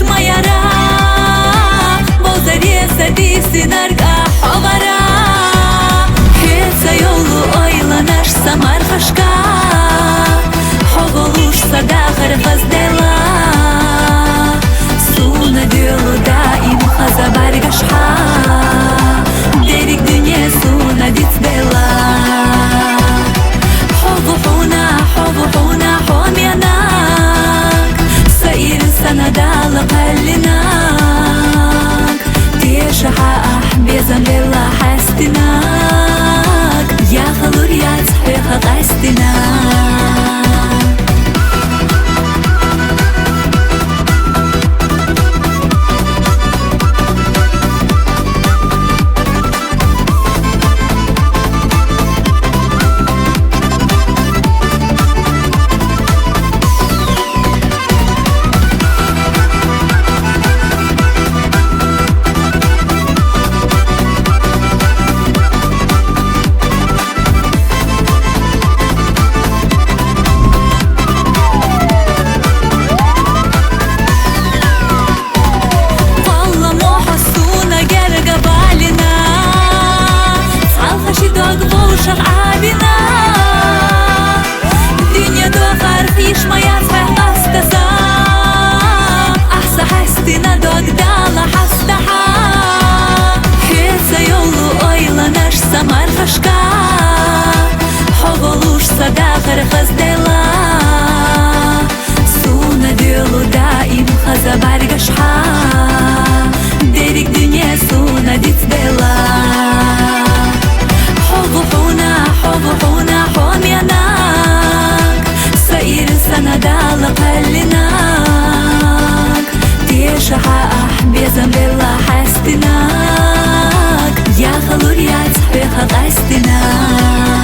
майара бозаре сади синарга ховара хеца yolu ойланаш самар хашка хоголуш садахар хаздела суна делу даим хаза баргашха дерик дунья суна дицбела حبوحونا حوميناك سائر سندال قلناك تيشحا أحبيزن بلا حستناك يا خلور يا صحيحة قستناك садахар хаздела суна делу даим хаза баргашха дерик дунья суна дицбела حبوحونا حوميناك سائر سندال قلناك تيشحا أحبيزن بلا حستناك يا خلور يا صحيحة قستناك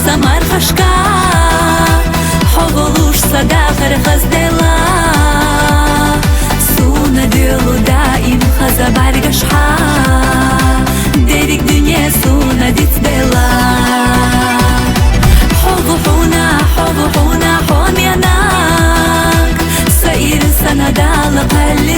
самар хашка хоголуш садахар хаздела суна делу даим хаза баргашха дерик дунья суна дицбела حبوحونا حوميناك سائر سندال قلناك